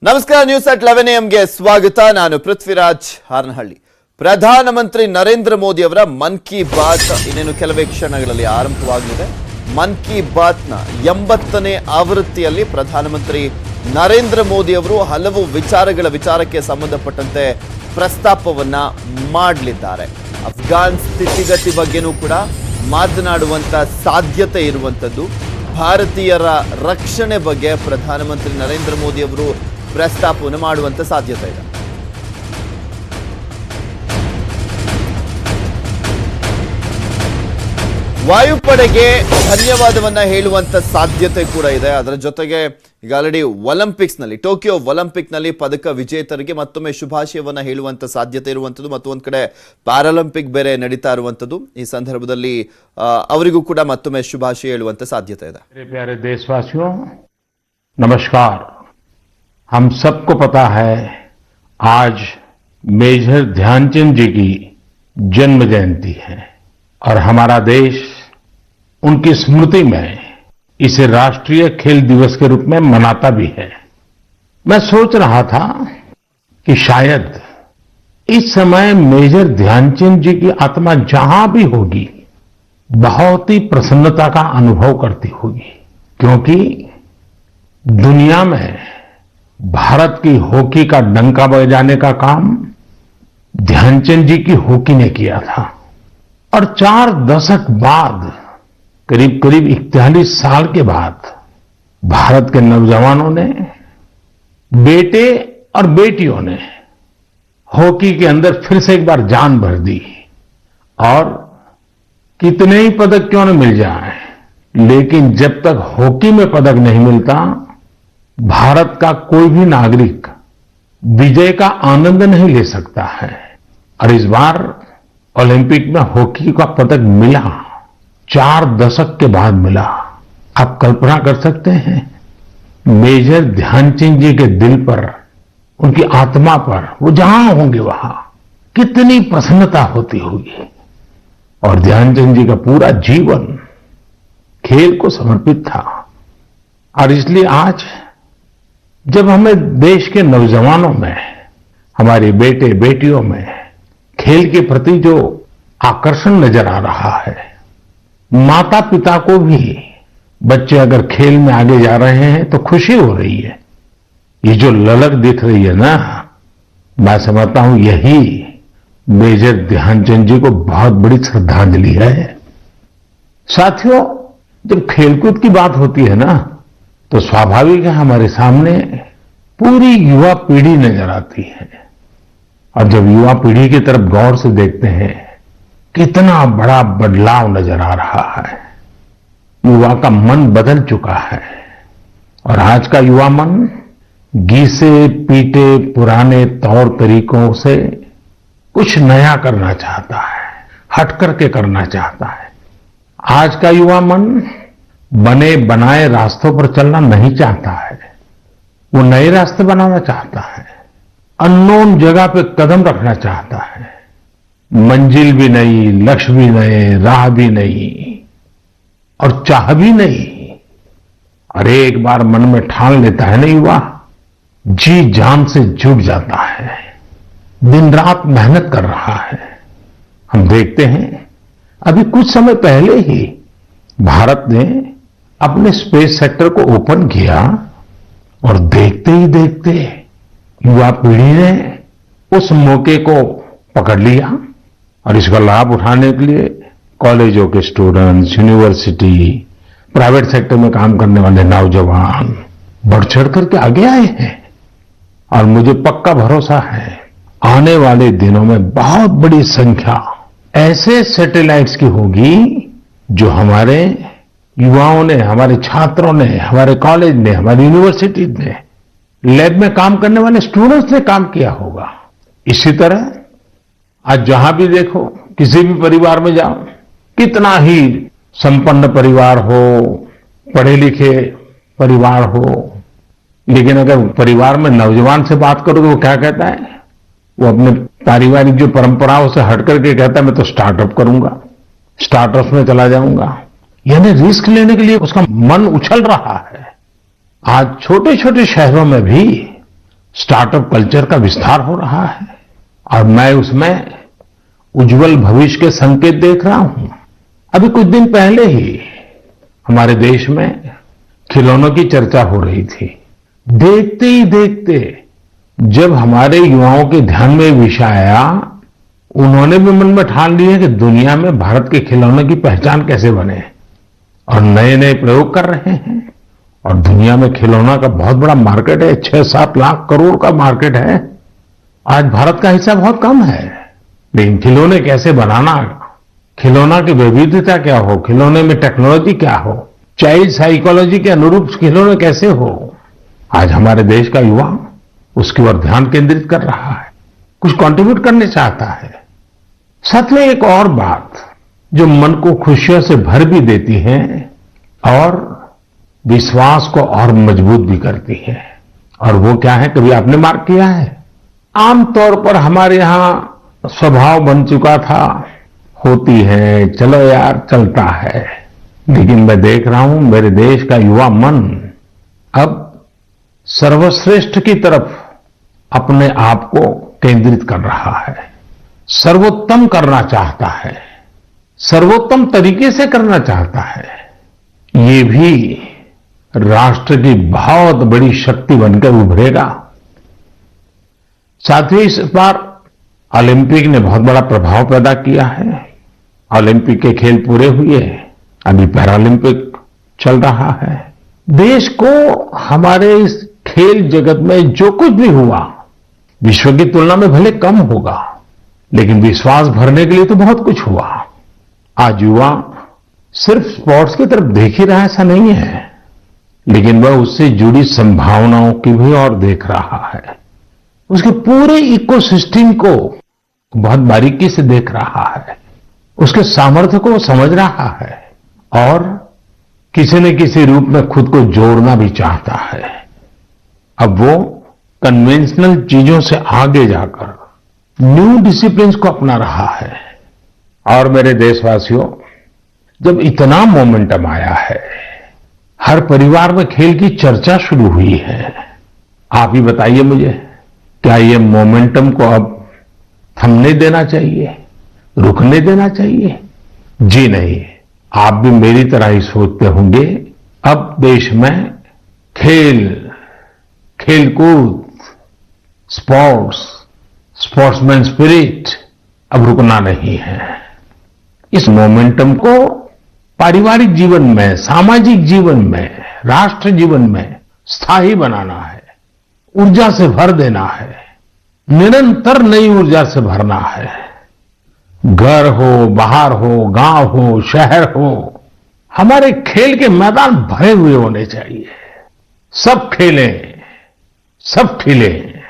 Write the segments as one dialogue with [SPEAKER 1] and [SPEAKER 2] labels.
[SPEAKER 1] ನಮಸ್ಕಾರ news at 11 AM ಸ್ವಾಗತ. ನಾನು ಪೃಥ್ವಿರಾಜ್ ಹಾರನಹಳ್ಳಿ. ಪ್ರಧಾನಮಂತ್ರಿ ನರೇಂದ್ರ ಮೋದಿ ಅವರ ಮನ್ ಕಿ ಬಾತ್ ಇನ್ನೇನು ಕೆಲವೇ ಕ್ಷಣಗಳಲ್ಲಿ ಆರಂಭವಾಗಲಿದೆ. ಮನ್ ಕಿ ಬಾತ್ನ 80ನೇ ಆವೃತ್ತಿಯಲ್ಲಿ ಪ್ರಧಾನಮಂತ್ರಿ ನರೇಂದ್ರ ಮೋದಿ ಅವರು ಹಲವು ವಿಚಾರಕ್ಕೆ ಸಂಬಂಧಪಟ್ಟಂತೆ ಪ್ರಸ್ತಾಪವನ್ನ ಮಾಡಲಿದ್ದಾರೆ. ಅಫ್ಘಾನ್ ಸ್ಥಿತಿಗತಿ ಬಗ್ಗೆನೂ ಕೂಡ ಮಾತನಾಡುವಂತ ಸಾಧ್ಯತೆ ಇರುವಂತದ್ದು. ಭಾರತೀಯರ ರಕ್ಷಣೆ ಬಗ್ಗೆ ಪ್ರಧಾನಮಂತ್ರಿ ನರೇಂದ್ರ ಮೋದಿ ಅವರು ಪ್ರಸ್ತಾಪವನ್ನು ಮಾಡುವಂತ ಸಾಧ್ಯತೆ ಇದೆ. ವಾಯುಪಡೆಗೆ ಧನ್ಯವಾದವನ್ನ ಹೇಳುವಂತ ಸಾಧ್ಯತೆ ಕೂಡ ಇದೆ. ಅದರ ಜೊತೆಗೆ ಈಗ ಆಲ್ರೆಡಿ ಒಲಿಂಪಿಕ್ಸ್ನಲ್ಲಿ ಟೋಕಿಯೋ ಒಲಿಂಪಿಕ್ನಲ್ಲಿ ಪದಕ ವಿಜೇತರಿಗೆ ಮತ್ತೊಮ್ಮೆ ಶುಭಾಶಯವನ್ನ ಹೇಳುವಂತ ಸಾಧ್ಯತೆ ಇರುವಂಥದ್ದು. ಮತ್ತು ಒಂದ್ ಕಡೆ ಪ್ಯಾರಾಲಿಂಪಿಕ್ ಬೇರೆ ನಡೀತಾ ಇರುವಂಥದ್ದು. ಈ ಸಂದರ್ಭದಲ್ಲಿ ಅವರಿಗೂ ಕೂಡ ಮತ್ತೊಮ್ಮೆ ಶುಭಾಶಯ ಹೇಳುವಂತ ಸಾಧ್ಯತೆ ಇದೆ.
[SPEAKER 2] प्यारे देशवासियों, नमस्कार। हम सबको पता है आज मेजर ध्यानचंद जी की जन्म जयंती है और हमारा देश उनकी स्मृति में इसे राष्ट्रीय खेल दिवस के रूप में मनाता भी है। मैं सोच रहा था कि शायद इस समय मेजर ध्यानचंद जी की आत्मा जहां भी होगी बहुत ही प्रसन्नता का अनुभव करती होगी, क्योंकि दुनिया में भारत की हॉकी का डंका बजाने का काम ध्यानचंद जी की हॉकी ने किया था। और 4 दशक बाद करीब 41 साल के बाद भारत के नौजवानों ने, बेटे और बेटियों ने हॉकी के अंदर फिर से एक बार जान भर दी। और कितने ही पदक क्यों न मिल जाए, लेकिन जब तक हॉकी में पदक नहीं मिलता भारत का कोई भी नागरिक विजय का आनंद नहीं ले सकता है। और इस बार ओलंपिक में हॉकी का पदक मिला, 4 दशक के बाद मिला। आप कल्पना कर सकते हैं मेजर ध्यानचंद जी के दिल पर, उनकी आत्मा पर, वो जहां होंगे वहां कितनी प्रसन्नता होती होगी। और ध्यानचंद जी का पूरा जीवन खेल को समर्पित था। और इसलिए आज जब हमें देश के नौजवानों में, हमारे बेटे बेटियों में खेल के प्रति जो आकर्षण नजर आ रहा है, माता पिता को भी बच्चे अगर खेल में आगे जा रहे हैं तो खुशी हो रही है। ये जो ललक दिख रही है ना, मैं समझता हूं यही मेजर ध्यानचंद जी को बहुत बड़ी श्रद्धांजलि है। साथियों, जब खेलकूद की बात होती है ना तो स्वाभाविक है हमारे सामने पूरी युवा पीढ़ी नजर आती है। और जब युवा पीढ़ी की तरफ गौर से देखते हैं कितना बड़ा बदलाव नजर आ रहा है। युवा का मन बदल चुका है और आज का युवा मन घिसे पीटे पुराने तौर तरीकों से कुछ नया करना चाहता है, हट करके करना चाहता है। आज का युवा मन बने बनाए रास्तों पर चलना नहीं चाहता है, वो नए रास्ते बनाना चाहता है, अननोन जगह पे कदम रखना चाहता है। मंजिल भी नहीं, लक्ष्य भी नहीं, राह भी नहीं और चाह भी नहीं। और एक बार मन में ठान लेता है ना युवा, जी जान से जुट जाता है, दिन रात मेहनत कर रहा है। हम देखते हैं अभी कुछ समय पहले ही भारत ने अपने स्पेस सेक्टर को ओपन किया और देखते ही देखते युवा पीढ़ी ने उस मौके को पकड़ लिया और इसका लाभ उठाने के लिए कॉलेजों के स्टूडेंट्स, यूनिवर्सिटी, प्राइवेट सेक्टर में काम करने वाले नौजवान बढ़ चढ़ करके आगे आए हैं। और मुझे पक्का भरोसा है आने वाले दिनों में बहुत बड़ी संख्या ऐसे सैटेलाइट्स की होगी जो हमारे युवाओं ने, हमारे छात्रों ने, हमारे कॉलेज ने, हमारी यूनिवर्सिटी ने, लैब में काम करने वाले स्टूडेंट्स ने काम किया होगा। इसी तरह आज जहां भी देखो, किसी भी परिवार में जाओ, कितना ही संपन्न परिवार हो, पढ़े लिखे परिवार हो, लेकिन अगर परिवार में नौजवान से बात करो तो वो क्या कहता है? वो अपने पारिवारिक जो परंपराओं से हट करके कहता है मैं तो स्टार्टअप करूंगा, स्टार्टअप में चला जाऊंगा। यानी रिस्क लेने के लिए उसका मन उछल रहा है। आज छोटे छोटे शहरों में भी स्टार्टअप कल्चर का विस्तार हो रहा है और मैं उसमें उज्जवल भविष्य के संकेत देख रहा हूं। अभी कुछ दिन पहले ही हमारे देश में खिलौनों की चर्चा हो रही थी। देखते ही देखते जब हमारे युवाओं के ध्यान में विषय आया, उन्होंने भी मन में ठान लिया कि दुनिया में भारत के खिलौनों की पहचान कैसे बने और नए नए प्रयोग कर रहे हैं। और दुनिया में खिलौना का बहुत बड़ा मार्केट है, 6-7 लाख करोड़ का मार्केट है। आज भारत का हिस्सा बहुत कम है, लेकिन खिलौने कैसे बनाना, खिलौना की विविधता क्या हो, खिलौने में टेक्नोलॉजी क्या हो, चाइल्ड साइकोलॉजी के अनुरूप खिलौने कैसे हो, आज हमारे देश का युवा उसकी ओर ध्यान केंद्रित कर रहा है, कुछ कंट्रीब्यूट करने चाहता है। साथ में एक और बात जो मन को खुशियों से भर भी देती है और विश्वास को और मजबूत भी करती है, और वो क्या है, कभी आपने मार्क किया है, आमतौर पर हमारे यहां स्वभाव बन चुका था, होती है, चलो यार चलता है। लेकिन मैं देख रहा हूं मेरे देश का युवा मन अब सर्वश्रेष्ठ की तरफ अपने आप को केंद्रित कर रहा है, सर्वोत्तम करना चाहता है, सर्वोत्तम तरीके से करना चाहता है। ये भी राष्ट्र की बहुत बड़ी शक्ति बनकर उभरेगा। साथ ही इस बार ओलंपिक ने बहुत बड़ा प्रभाव पैदा किया है। ओलंपिक के खेल पूरे हुए, अभी पैरालंपिक चल रहा है। देश को हमारे इस खेल जगत में जो कुछ भी हुआ, विश्व की तुलना में भले कम होगा, लेकिन विश्वास भरने के लिए तो बहुत कुछ हुआ। आज युवा सिर्फ स्पोर्ट्स की तरफ देख ही रहा, ऐसा नहीं है, लेकिन वह उससे जुड़ी संभावनाओं की भी और देख रहा है, उसके पूरे इकोसिस्टम को बहुत बारीकी से देख रहा है, उसके सामर्थ्य को समझ रहा है और किसी न किसी रूप में खुद को जोड़ना भी चाहता है। अब वो कन्वेंशनल चीजों से आगे जाकर न्यू डिसिप्लिन को अपना रहा है। और मेरे देशवासियों, जब इतना मोमेंटम आया है, हर परिवार में खेल की चर्चा शुरू हुई है, आप ही बताइए मुझे, क्या ये मोमेंटम को अब थमने देना चाहिए, रुकने देना चाहिए? जी नहीं, आप भी मेरी तरह ही सोचते होंगे। अब देश में खेलकूद, स्पोर्ट्समैन स्पिरिट अब रुकना नहीं है। इस मोमेंटम को पारिवारिक जीवन में, सामाजिक जीवन में, राष्ट्र जीवन में स्थायी बनाना है, ऊर्जा से भर देना है, निरंतर नई ऊर्जा से भरना है। घर हो, बाहर हो, गांव हो, शहर हो, हमारे खेल के मैदान भरे हुए होने चाहिए। सब खेलें, सब खिलें।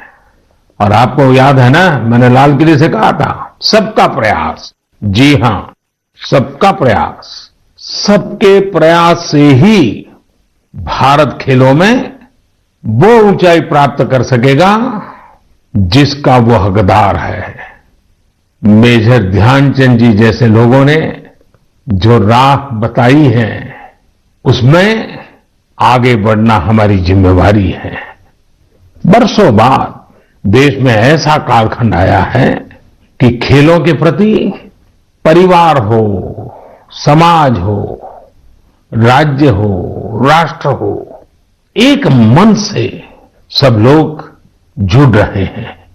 [SPEAKER 2] और आपको याद है ना, मैंने लाल किले से कहा था, सबका प्रयास। जी हां, सबका प्रयास। सबके प्रयास से ही भारत खेलों में वो ऊंचाई प्राप्त कर सकेगा जिसका वो हकदार है। मेजर ध्यानचंद जी जैसे लोगों ने जो राह बताई है, उसमें आगे बढ़ना हमारी जिम्मेवारी है। बरसों बाद देश में ऐसा कालखंड आया है कि खेलों के प्रति परिवार हो, समाज हो, राज्य हो, राष्ट्र हो, एक मन से सब लोग जुड़ रहे हैं।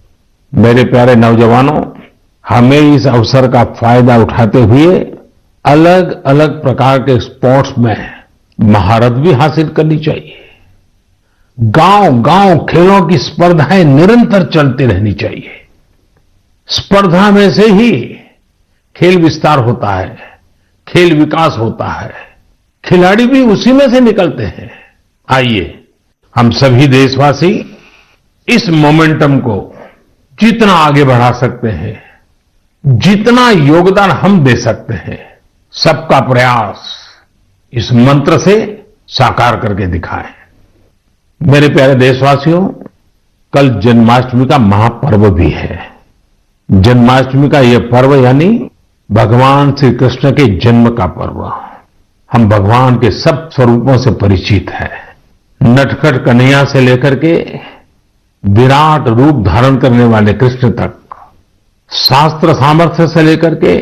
[SPEAKER 2] मेरे प्यारे नौजवानों, हमें इस अवसर का फायदा उठाते हुए अलग अलग प्रकार के स्पोर्ट्स में महारत भी हासिल करनी चाहिए। गांव गांव खेलों की स्पर्धाएं निरंतर चलती रहनी चाहिए। स्पर्धा में से ही खेल विस्तार होता है, खेल विकास होता है, खिलाड़ी भी उसी में से निकलते हैं। आइए हम सभी देशवासी इस मोमेंटम को जितना आगे बढ़ा सकते हैं, जितना योगदान हम दे सकते हैं, सबका प्रयास, इस मंत्र से साकार करके दिखाएं। मेरे प्यारे देशवासियों, कल जन्माष्टमी का महापर्व भी है। जन्माष्टमी का यह पर्व यानी भगवान श्री कृष्ण के जन्म का पर्व। हम भगवान के सब स्वरूपों से परिचित हैं। नटखट कन्हैया से लेकर के विराट रूप धारण करने वाले कृष्ण तक, शास्त्र सामर्थ्य से लेकर के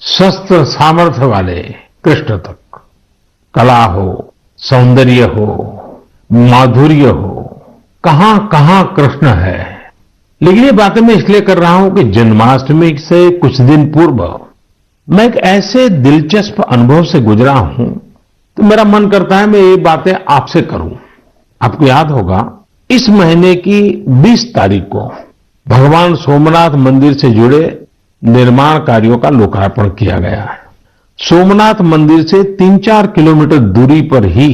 [SPEAKER 2] शस्त्र सामर्थ्य वाले कृष्ण तक, कला हो, सौंदर्य हो, माधुर्य हो, कहां कहां कृष्ण है। लेकिन ये बातें मैं इसलिए कर रहा हूं कि जन्माष्टमी से कुछ दिन पूर्व मैं एक ऐसे दिलचस्प अनुभव से गुजरा हूं, तो मेरा मन करता है मैं ये बातें आपसे करूं। आपको याद होगा, इस महीने की 20 तारीख को भगवान सोमनाथ मंदिर से जुड़े निर्माण कार्यों का लोकार्पण किया गया है। सोमनाथ मंदिर से 3-4 किलोमीटर दूरी पर ही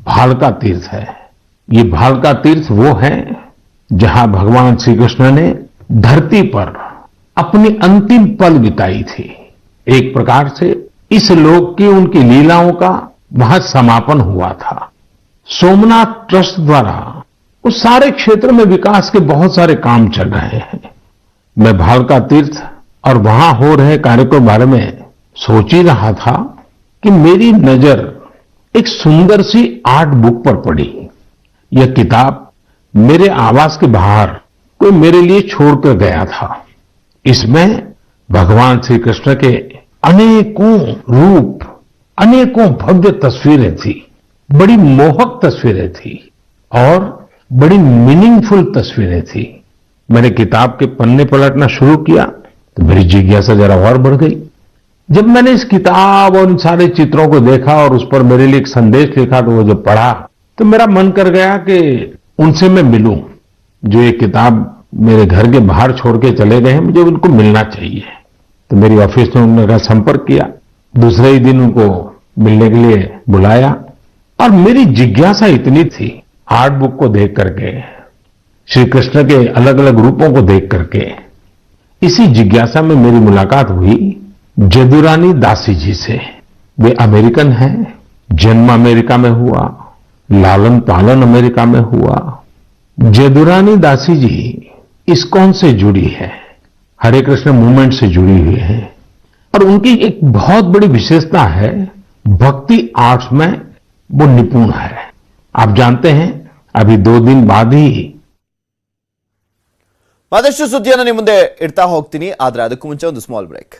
[SPEAKER 2] भालका तीर्थ है। ये भालका तीर्थ वो है जहां भगवान श्री कृष्ण ने धरती पर अपनी अंतिम पल बिताई थी। एक प्रकार से इस लोक की उनकी लीलाओं का वहां समापन हुआ था। सोमनाथ ट्रस्ट द्वारा उस सारे क्षेत्र में विकास के बहुत सारे काम चल रहे हैं। मैं भालका तीर्थ और वहां हो रहे कार्य के बारे में सोच ही रहा था कि मेरी नजर एक सुंदर सी आर्ट बुक पर पड़ी। यह किताब मेरे आवास के बाहर कोई मेरे लिए छोड़कर गया था। इसमें भगवान श्री कृष्ण के अनेकों रूप, अनेकों भव्य तस्वीरें थी, बड़ी मोहक तस्वीरें थी और बड़ी मीनिंगफुल तस्वीरें थी। मैंने किताब के पन्ने पलटना शुरू किया तो मेरी जिज्ञासा जरा और बढ़ गई। जब मैंने इस किताब और इन सारे चित्रों को देखा और उस पर मेरे लिए एक संदेश लिखा तो वो जब पढ़ा तो मेरा मन कर गया कि उनसे मैं मिलूं जो ये किताब मेरे घर के बाहर छोड़ के चले गए हैं, मुझे उनको मिलना चाहिए। तो मेरी ऑफिस में उन्होंने संपर्क किया, दूसरे ही दिन उनको मिलने के लिए बुलाया और मेरी जिज्ञासा इतनी थी आर्ट बुक को देख करके, श्री कृष्ण के अलग अलग रूपों को देख करके, इसी जिज्ञासा में मेरी मुलाकात हुई जदुरानी दासी जी से। वे अमेरिकन हैं, जन्म अमेरिका में हुआ, लालन पालन अमेरिका में हुआ। जदुरानी दासी जी इस्कॉन से जुड़ी है, हरे कृष्ण मूवमेंट से जुड़ी हुई है और उनकी एक बहुत बड़ी विशेषता है, भक्ति आर्ट्स में वो निपुण है। आप जानते हैं अभी 2 दिन बाद ही
[SPEAKER 1] ಮತ್ತಷ್ಟು ಸುದ್ದಿಯನ್ನು ನಿಮ್ಮ ಮುಂದೆ ಇಡ್ತಾ ಹೋಗ್ತೀನಿ, ಆದ್ರೆ ಅದಕ್ಕೂ ಮುಂಚೆ ಒಂದು ಸ್ಮಾಲ್ ಬ್ರೇಕ್.